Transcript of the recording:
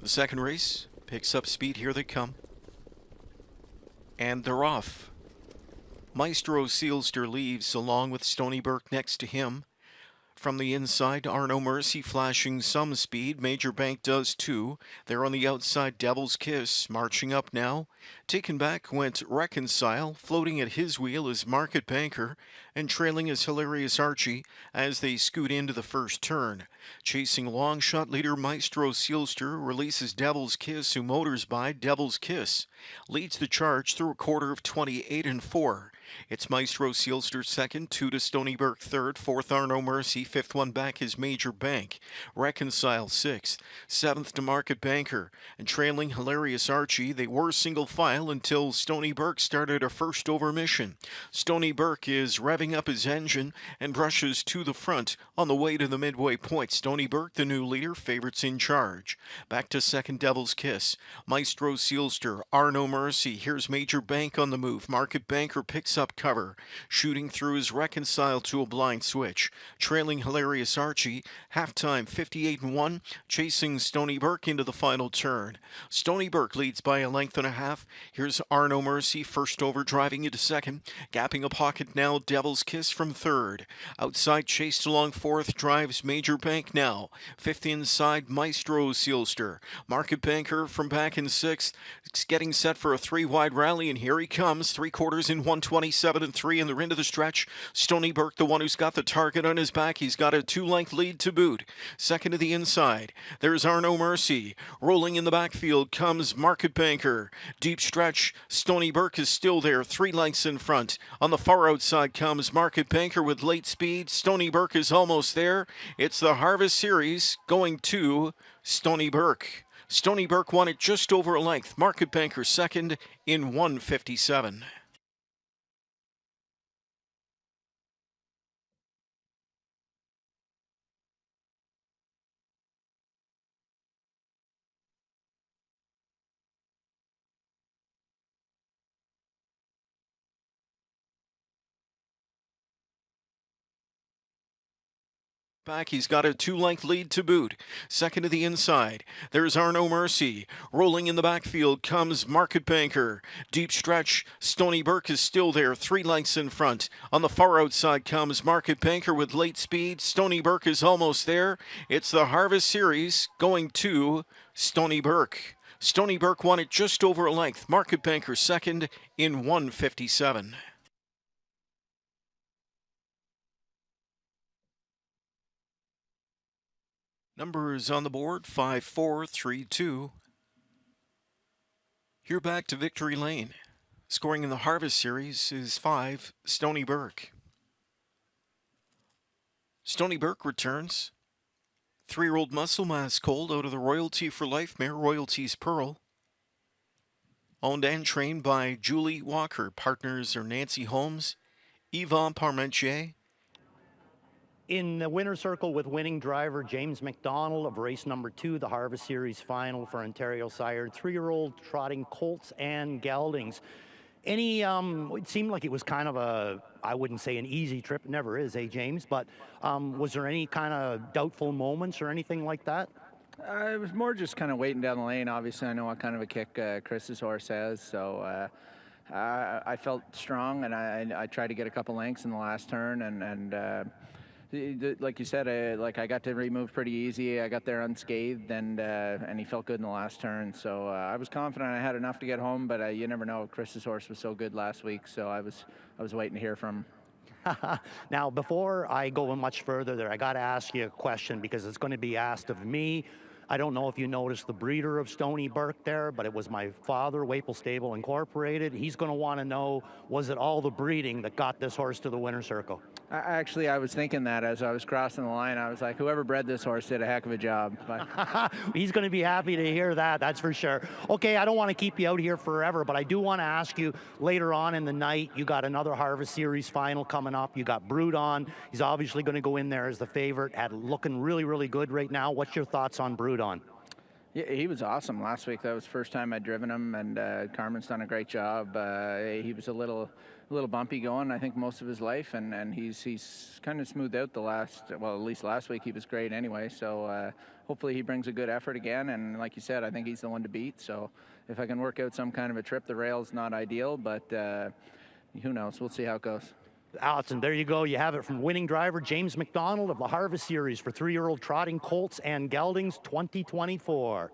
The second race picks up speed. Here they come. And they're off. Maestro Sealster leaves along with Stony Burke next to him. From the inside, Arno Mercy flashing some speed. Major Bank does too. They're on the outside, Devil's Kiss marching up now. Taken back went Reconcile. Floating at his wheel is Market Banker. And trailing is Hilarious Archie as they scoot into the first turn. Chasing long shot leader Maestro Sealster releases Devil's Kiss, who motors by. Devil's Kiss leads the charge through a quarter of 28 and 4. It's Maestro Sealster second, 2 to Stony Burke third, fourth Arno Mercy, fifth one back is Major Bank. Reconcile sixth, seventh to Market Banker, and trailing Hilarious Archie. They were single file until Stony Burke started a first over mission. Stony Burke is revving up his engine and brushes to the front on the way to the midway point. Stony Burke, the new leader, favorites in charge. Back to second, Devil's Kiss. Maestro Sealster, Arno Mercy. Here's Major Bank on the move. Market Banker picks up cover, shooting through his Reconcile to a blind switch. Trailing Hilarious Archie, halftime 58 and 1, chasing Stony Burke into the final turn. Stony Burke leads by a length and a half. Here's Arno Mercy, first over, driving into second. Gapping a pocket now, Devil's Kiss from third. Outside, chased along fourth, drives Major Bank now. Fifth inside, Maestro Sealster. Market Banker from back in sixth. It's getting set for a three-wide rally, and here he comes. 3/4 in 127 and 3, and they're into the stretch. Stony Burke, the one who's got the target on his back. He's got a 2-length lead to boot. Second to the inside. There's Arno Mercy. Rolling in the backfield comes Market Banker. Deep stretch. Stony Burke is still there, 3 lengths in front. On the far outside comes Market Banker with late speed. Stony Burke is almost there. It's the Harvest Series going to Stony Burke. Stony Burke won it just over a length. Market Banker second in 1:57. Back, he's got a 2-length lead to boot. Second to the inside. There's Arno Mercy. Rolling in the backfield comes Market Banker. Deep stretch. Stony Burke is still there, 3 lengths in front. On the far outside comes Market Banker with late speed. Stony Burke is almost there. It's the Harvest Series going to Stony Burke. Stony Burke won it just over a length. Market Banker second in 1:57. Numbers on the board, 5, 4, 3, 2. Here back to victory lane. Scoring in the Harvest Series is 5, Stony Burke. Stony Burke returns. 3-year-old Muscle Mass colt out of the Royalty for Life mare, Royalty's Pearl. Owned and trained by Julie Walker. Partners are Nancy Holmes, Yvonne Parmentier. In the winner's circle with winning driver James McDonald of race number 2, the Harvest Series final for Ontario sired 3-year-old trotting colts and geldings. It seemed like it was kind of a, I wouldn't say an easy trip, it never is, James, but was there any kind of doubtful moments or anything like that? It was more just kind of waiting down the lane. Obviously, I know what kind of a kick Chris's horse has, so I felt strong, and I tried to get a couple lengths in the last turn, and like you said, I got to remove pretty easy. I got there unscathed, and he felt good in the last turn. So I was confident I had enough to get home, but you never know. Chris's horse was so good last week, so I was waiting to hear from him. Now, before I go much further there, I got to ask you a question because it's going to be asked of me. I don't know if you noticed the breeder of Stony Burke there, but it was my father, Waple Stable Incorporated. He's going to want to know, was it all the breeding that got this horse to the winner's circle? Actually, I was thinking that as I was crossing the line. I was like, whoever bred this horse did a heck of a job. But he's going to be happy to hear that, that's for sure. Okay, I don't want to keep you out here forever, but I do want to ask you, later on in the night, you got another Harvest Series final coming up. You got Brood on. He's obviously going to go in there as the favorite, looking really, really good right now. What's your thoughts on Brood on? Yeah, he was awesome last week. That was the first time I'd driven him, and Carmen's done a great job. He was a little bumpy going, I think, most of his life, and he's kind of smoothed out the last. Well, at least last week he was great anyway. So hopefully he brings a good effort again. And like you said, I think he's the one to beat. So if I can work out some kind of a trip, the rail's not ideal, but who knows? We'll see how it goes. Allison, there you go. You have it from winning driver James McDonald of the Harvest Series for 3-year-old trotting colts and geldings 2024.